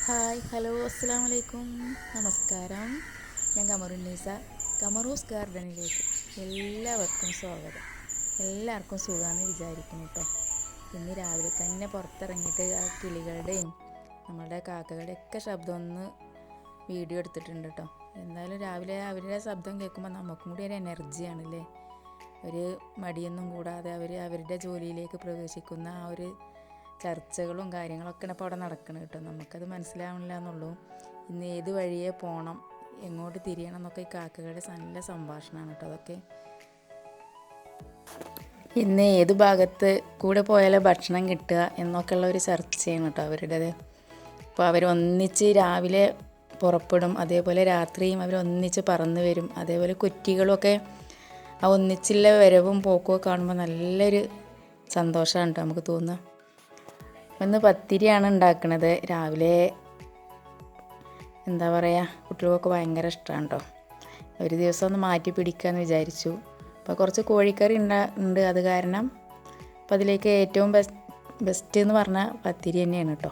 Hi hello അസ്സലാമു അലൈക്കും നമസ്കാരം. ഞാൻ കമറുന്നീസ. കമറൂസ് ഗാർഡനിലേക്ക് എല്ലാവർക്കും സ്വാഗതം. എല്ലാവർക്കും സുഖമാണെന്ന് വിചാരിക്കുന്നു കേട്ടോ. ഇന്ന് രാവിലെ തന്നെ പുറത്തിറങ്ങിയിട്ട് ആ കിളികളുടെയും നമ്മുടെ കാക്കകളുടെയൊക്കെ ശബ്ദം ഒന്ന് വീഡിയോ എടുത്തിട്ടുണ്ട് കേട്ടോ. എന്തായാലും രാവിലെ അവരുടെ ശബ്ദം കേൾക്കുമ്പോൾ നമുക്കും കൂടി ഒരു എനർജിയാണല്ലേ. ഒരു മടിയൊന്നും കൂടാതെ അവരുടെ ജോലിയിലേക്ക് പ്രവേശിക്കുന്ന ആ ഒരു ചർച്ചകളും കാര്യങ്ങളൊക്കെയാണ് ഇപ്പോൾ അവിടെ നടക്കുന്നത് കേട്ടോ. നമുക്കത് മനസ്സിലാവണില്ല എന്നുള്ളൂ. ഇന്ന് ഏത് വഴിയെ പോകണം, എങ്ങോട്ട് തിരിയണം എന്നൊക്കെ ഈ കാക്കകളുടെ നല്ല സംഭാഷണമാണ് കേട്ടോ. അതൊക്കെ ഇന്ന് ഏത് ഭാഗത്ത് കൂടെ പോയാലേ ഭക്ഷണം കിട്ടുക എന്നൊക്കെയുള്ള ഒരു ചർച്ചയാണ് കേട്ടോ അവരുടേത്. അപ്പോൾ അവരൊന്നിച്ച് രാവിലെ പുറപ്പെടും, അതേപോലെ രാത്രിയും അവരൊന്നിച്ച് പറന്ന് വരും. അതേപോലെ കുറ്റികളൊക്കെ ആ ഒന്നിച്ചുള്ള വരവും പോക്കും കാണുമ്പോൾ നല്ലൊരു സന്തോഷമാണ് കേട്ടോ നമുക്ക് തോന്നുക. ഇന്ന് പത്തിരിയാണ് ഉണ്ടാക്കുന്നത്. രാവിലെ എന്താ പറയുക, കുട്ടികൾക്കൊക്കെ ഭയങ്കര ഇഷ്ടമാണ് കേട്ടോ. ഒരു ദിവസം ഒന്ന് മാറ്റി പിടിക്കാമെന്ന് വിചാരിച്ചു. അപ്പോൾ കുറച്ച് കോഴിക്കറി ഉണ്ട്. അത് കാരണം അപ്പോൾ അതിലേക്ക് ഏറ്റവും ബെസ്റ്റ് എന്ന് പറഞ്ഞാൽ പത്തിരി തന്നെയാണ് കേട്ടോ.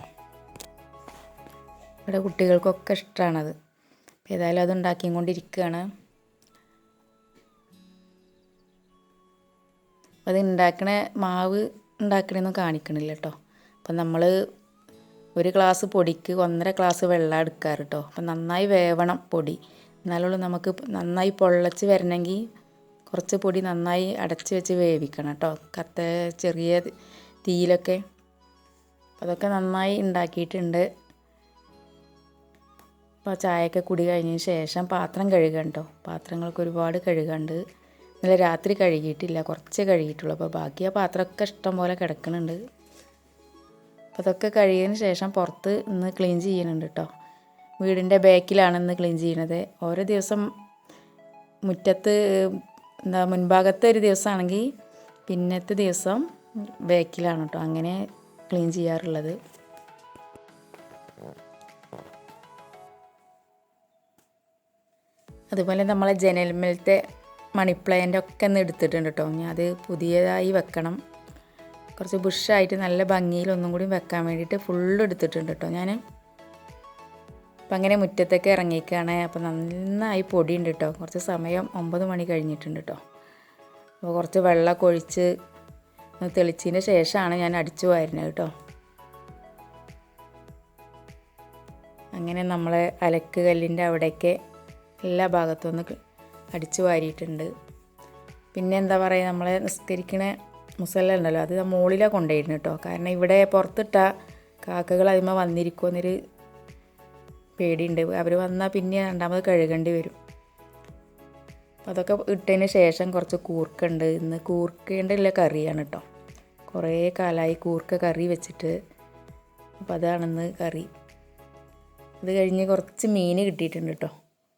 ഇവിടെ കുട്ടികൾക്കൊക്കെ ഇഷ്ടമാണത്. ഏതായാലും അത് ഉണ്ടാക്കിക്കൊണ്ടിരിക്കുകയാണ്. അത് ഉണ്ടാക്കണ മാവ് ഉണ്ടാക്കണമെന്നും കാണിക്കണില്ല കേട്ടോ. അപ്പം നമ്മൾ ഒരു ഗ്ലാസ് പൊടിക്ക് 1.5 ഗ്ലാസ് വെള്ളം എടുക്കാറ് കേട്ടോ. അപ്പം നന്നായി വേവണം പൊടി, എന്നാലുള്ളൂ നമുക്ക് നന്നായി പൊള്ളച്ച് വരണമെങ്കിൽ കുറച്ച് പൊടി നന്നായി അടച്ച് വെച്ച് വേവിക്കണം കേട്ടോ. ചെറിയ തീയിലൊക്കെ. അതൊക്കെ നന്നായി ഉണ്ടാക്കിയിട്ടുണ്ട്. അപ്പോൾ ചായയൊക്കെ കുടി കഴിഞ്ഞതിന് ശേഷം പാത്രം കഴുകാൻ കേട്ടോ. പാത്രങ്ങൾക്ക് ഒരുപാട് കഴുകാണ്ട്. ഇന്നലെ രാത്രി കഴുകിയിട്ടില്ല, കുറച്ചേ കഴുകിയിട്ടുള്ളൂ. അപ്പോൾ ബാക്കി ആ പാത്രമൊക്കെ ഇഷ്ടം പോലെ കിടക്കുന്നുണ്ട്. അപ്പോൾ അതൊക്കെ കഴിയുന്നതിന് ശേഷം പുറത്ത് ഇന്ന് ക്ലീൻ ചെയ്യുന്നുണ്ട് കേട്ടോ. വീടിൻ്റെ ബാക്കിലാണ് ഇന്ന് ക്ലീൻ ചെയ്യണത്. ഓരോ ദിവസം മുറ്റത്ത് മുൻഭാഗത്തെ ഒരു ദിവസമാണെങ്കിൽ പിന്നത്തെ ദിവസം ബാക്കിലാണ് കേട്ടോ അങ്ങനെ ക്ലീൻ ചെയ്യാറുള്ളത്. അതുപോലെ നമ്മളെ ജനൽമേലത്തെ മണി പ്ലാന്റ് ഒക്കെ ഒന്ന് എടുത്തിട്ടുണ്ട് കേട്ടോ. ഞാൻ അത് പുതിയതായി വെക്കണം. കുറച്ച് ബുഷായിട്ട് നല്ല ഭംഗിയിൽ ഒന്നും കൂടി വെക്കാൻ വേണ്ടിയിട്ട് ഫുള്ള് എടുത്തിട്ടുണ്ട് കേട്ടോ ഞാൻ. അപ്പം അങ്ങനെ മുറ്റത്തൊക്കെ ഇറങ്ങിയിരിക്കുകയാണ്. അപ്പോൾ നന്നായി പൊടിയുണ്ട് കേട്ടോ. കുറച്ച് സമയം 9 മണി കഴിഞ്ഞിട്ടുണ്ട് കേട്ടോ. അപ്പോൾ കുറച്ച് വെള്ളമൊക്കെ ഒഴിച്ച് തെളിച്ചതിന് ശേഷമാണ് ഞാൻ അടിച്ചു വാരുന്നത് കേട്ടോ. അങ്ങനെ നമ്മൾ അലക്ക് കല്ലിൻ്റെ അവിടെയൊക്കെ എല്ലാ ഭാഗത്തും ഒന്ന് അടിച്ചു വാരിയിട്ടുണ്ട്. പിന്നെ എന്താ പറയുക, നമ്മൾ നിസ്കരിക്കണ മുസല്ല ഉണ്ടല്ലോ, അത് മുകളിലാണ് കൊണ്ടുപോയിരുന്നു കേട്ടോ. കാരണം ഇവിടെ പുറത്തിട്ട കാക്കകൾ അതിന്മേൽ വന്നിരിക്കുമെന്നൊരു പേടിയുണ്ട്. അവർ വന്നാൽ പിന്നെ രണ്ടാമത് കഴുകേണ്ടി വരും. അതൊക്കെ ഇട്ടതിന് ശേഷം കുറച്ച് കൂർക്കുണ്ട്. ഇന്ന് കൂർക്കേൻ്റെ ഉള്ള കറിയാണ് കേട്ടോ. കുറേ കാലമായി കൂർക്ക കറി വെച്ചിട്ട്. അപ്പോൾ അതാണിന്ന് കറി. അത് കഴിഞ്ഞ് കുറച്ച് മീൻ കിട്ടിയിട്ടുണ്ട് കേട്ടോ.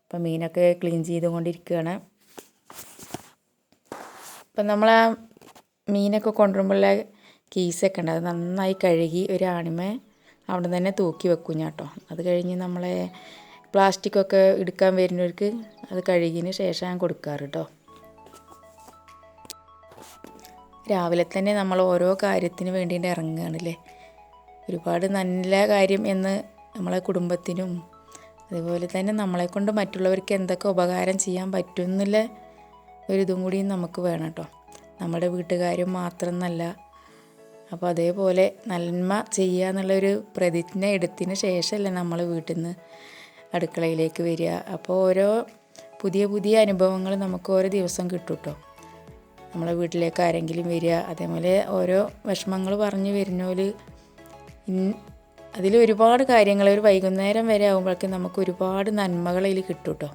അപ്പം മീനൊക്കെ ക്ലീൻ ചെയ്തുകൊണ്ടിരിക്കുകയാണ്. അപ്പം നമ്മൾ ആ മീനൊക്കെ കൊണ്ടുവരുമ്പോഴുള്ള കീസൊക്കെ ഉണ്ട്, അത് നന്നായി കഴുകി ഒരു ആണിമേ അവിടെ തന്നെ തൂക്കി വെക്കും ഞാൻ കേട്ടോ. അത് കഴിഞ്ഞ് നമ്മളെ പ്ലാസ്റ്റിക്കൊക്കെ എടുക്കാൻ വരുന്നവർക്ക് അത് കഴുകിയതിന് ശേഷം ഞാൻ കൊടുക്കാറ് കേട്ടോ. രാവിലെ തന്നെ നമ്മൾ ഓരോ കാര്യത്തിന് വേണ്ടിയിട്ട് ഇറങ്ങുകയാണല്ലേ. ഒരുപാട് നല്ല കാര്യം എന്ന് നമ്മളെ കുടുംബത്തിനും അതുപോലെ തന്നെ നമ്മളെക്കൊണ്ട് മറ്റുള്ളവർക്ക് എന്തൊക്കെ ഉപകാരം ചെയ്യാൻ പറ്റും എന്നുള്ള ഒരിതും കൂടിയും നമുക്ക് വേണം കേട്ടോ. നമ്മുടെ വീട്ടുകാരും മാത്രമെന്നല്ല. അപ്പോൾ അതേപോലെ നന്മ ചെയ്യുക എന്നുള്ളൊരു പ്രതിജ്ഞ എടുത്തതിന് ശേഷമല്ലേ നമ്മൾ വീട്ടിൽ നിന്ന് അടുക്കളയിലേക്ക് വരിക. അപ്പോൾ ഓരോ പുതിയ പുതിയ അനുഭവങ്ങൾ നമുക്ക് ഓരോ ദിവസം കിട്ടും കേട്ടോ. നമ്മളെ വീട്ടിലേക്ക് ആരെങ്കിലും വരിക, അതേപോലെ ഓരോ വിഷമങ്ങൾ പറഞ്ഞു വരുന്നോല് അതിൽ ഒരുപാട് കാര്യങ്ങൾ ഒരു വൈകുന്നേരം വരെ ആകുമ്പോഴേക്കും നമുക്ക് ഒരുപാട് നന്മകൾ അതിൽ കിട്ടും കേട്ടോ.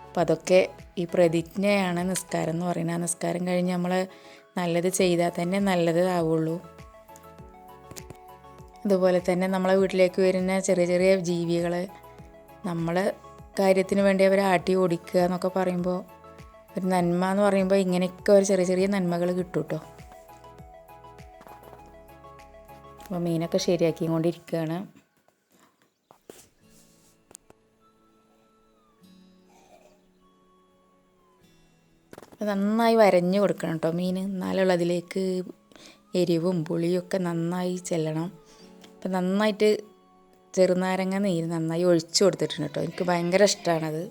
അപ്പം അതൊക്കെ ഈ പ്രതിജ്ഞയാണ് നിസ്കാരം എന്ന് പറയുന്നത്. നിസ്കാരം കഴിഞ്ഞ് നമ്മൾ നല്ലത് ചെയ്താൽ തന്നെ നല്ലത് ആവുള്ളൂ. അതുപോലെ തന്നെ നമ്മളെ വീട്ടിലേക്ക് വരുന്ന ചെറിയ ചെറിയ ജീവികൾ നമ്മളെ കാര്യത്തിന് വേണ്ടി അവരെ ആട്ടി ഓടിക്കുക എന്നൊക്കെ പറയുമ്പോൾ ഒരു നന്മ എന്ന് പറയുമ്പോൾ ഇങ്ങനെയൊക്കെ ഒരു ചെറിയ ചെറിയ നന്മകൾ കിട്ടും കേട്ടോ. അപ്പോൾ മീനൊക്കെ ശരിയാക്കിക്കൊണ്ടിരിക്കുകയാണ്. നന്നായി വരഞ്ഞു കൊടുക്കണം കേട്ടോ മീൻ, എന്നാലുള്ള അതിലേക്ക് എരിവും പുളിയൊക്കെ നന്നായി ചെല്ലണം. അപ്പം നന്നായിട്ട് ചെറുനാരങ്ങ നീര് നന്നായി ഒഴിച്ചു കൊടുത്തിട്ടുണ്ട് കേട്ടോ. എനിക്ക് ഭയങ്കര ഇഷ്ടമാണത്.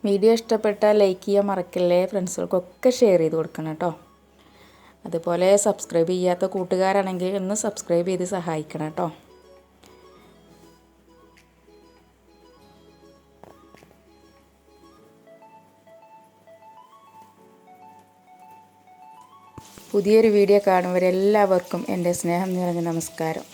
വീഡിയോ ഇഷ്ടപ്പെട്ടാൽ ലൈക്ക് ചെയ്യാൻ മറക്കല്ലേ. ഫ്രണ്ട്സുകൾക്കൊക്കെ ഷെയർ ചെയ്ത് കൊടുക്കണം കേട്ടോ. അതുപോലെ സബ്സ്ക്രൈബ് ചെയ്യാത്ത കൂട്ടുകാരാണെങ്കിൽ ഒന്ന് സബ്സ്ക്രൈബ് ചെയ്ത് സഹായിക്കണം കേട്ടോ. പുതിയൊരു വീഡിയോ കാണുന്നവരെല്ലാവർക്കും എൻ്റെ സ്നേഹം നിറഞ്ഞ നമസ്കാരം.